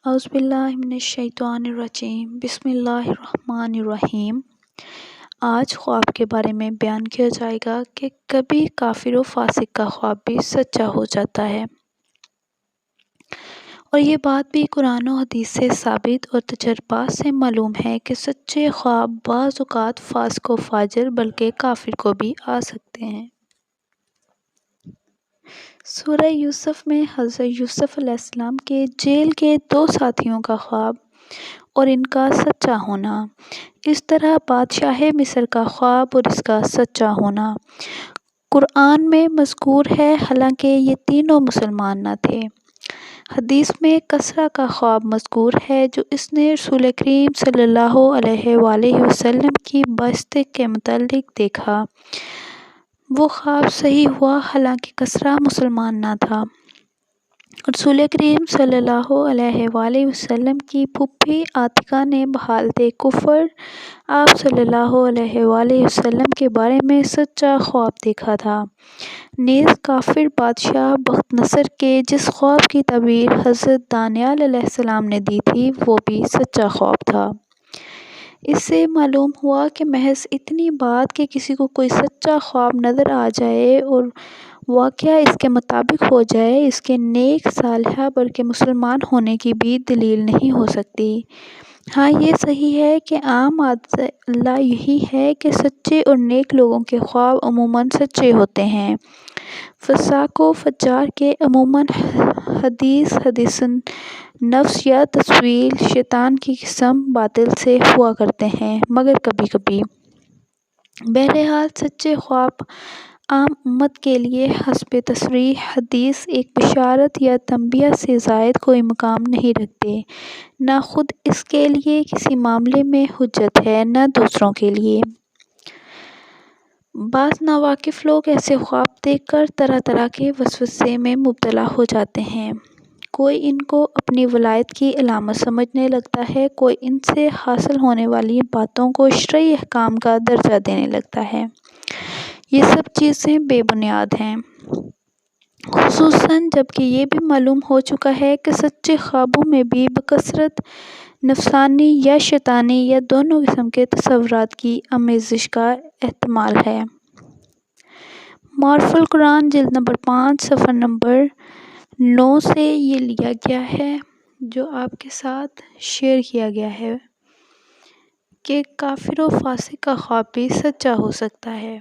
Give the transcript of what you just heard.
اعوذ باللہ من الشیطان الرجیم، بسم اللہ الرحمن الرحیم۔ آج خواب کے بارے میں بیان کیا جائے گا کہ کبھی کافر و فاسق کا خواب بھی سچا ہو جاتا ہے، اور یہ بات بھی قرآن و حدیث سے ثابت اور تجربات سے معلوم ہے کہ سچے خواب بعض اوقات فاسق و فاجر بلکہ کافر کو بھی آ سکتے ہیں۔ سورہ یوسف میں حضرت یوسف علیہ السلام کے جیل کے دو ساتھیوں کا خواب اور ان کا سچا ہونا، اس طرح بادشاہ مصر کا خواب اور اس کا سچا ہونا قرآن میں مذکور ہے، حالانکہ یہ تینوں مسلمان نہ تھے۔ حدیث میں کسرا کا خواب مذکور ہے جو اس نے رسول کریم صلی اللہ علیہ وآلہ وسلم کی بعثت کے متعلق دیکھا۔ وہ خواب صحیح ہوا، حالانکہ کسرا مسلمان نہ تھا۔ رسول کریم صلی اللہ علیہ وآلہ وسلم کی پھوپھی عاتکہ نے بحالت کفر آپ صلی اللہ علیہ وآلہ وسلم کے بارے میں سچا خواب دیکھا تھا۔ نیز کافر بادشاہ بخت نصر کے جس خواب کی تعبیر حضرت دانیال علیہ السلام نے دی تھی وہ بھی سچا خواب تھا۔ اس سے معلوم ہوا کہ محض اتنی بات کہ کسی کو کوئی سچا خواب نظر آ جائے اور واقعہ اس کے مطابق ہو جائے، اس کے نیک صالح بلکہ مسلمان ہونے کی بھی دلیل نہیں ہو سکتی۔ ہاں، یہ صحیح ہے کہ عام عادت اللہ یہی ہے کہ سچے اور نیک لوگوں کے خواب عموماً سچے ہوتے ہیں۔ فساق و فجار کے عموماً حدیث نفس یا تسویل شیطان کی قسم باطل سے ہوا کرتے ہیں، مگر کبھی کبھی۔ بہرحال سچے خواب عام امت کے لیے حسب تصریح حدیث ایک بشارت یا تنبیہ سے زائد کوئی مقام نہیں رکھتے، نہ خود اس کے لیے کسی معاملے میں حجت ہے، نہ دوسروں کے لیے۔ بعض ناواقف لوگ ایسے خواب دیکھ کر طرح طرح کے وسوسے میں مبتلا ہو جاتے ہیں۔ کوئی ان کو اپنی ولایت کی علامت سمجھنے لگتا ہے، کوئی ان سے حاصل ہونے والی باتوں کو شرعی احکام کا درجہ دینے لگتا ہے۔ یہ سب چیزیں بے بنیاد ہیں، خصوصاً جب کہ یہ بھی معلوم ہو چکا ہے کہ سچے خوابوں میں بھی بکثرت نفسانی یا شیطانی یا دونوں قسم کے تصورات کی آمیزش کا احتمال ہے۔ معارف القرآن جلد نمبر 5 صفحہ نمبر 9 سے یہ لیا گیا ہے، جو آپ کے ساتھ شیئر کیا گیا ہے کہ کافر و فاسق کا خواب بھی سچا ہو سکتا ہے۔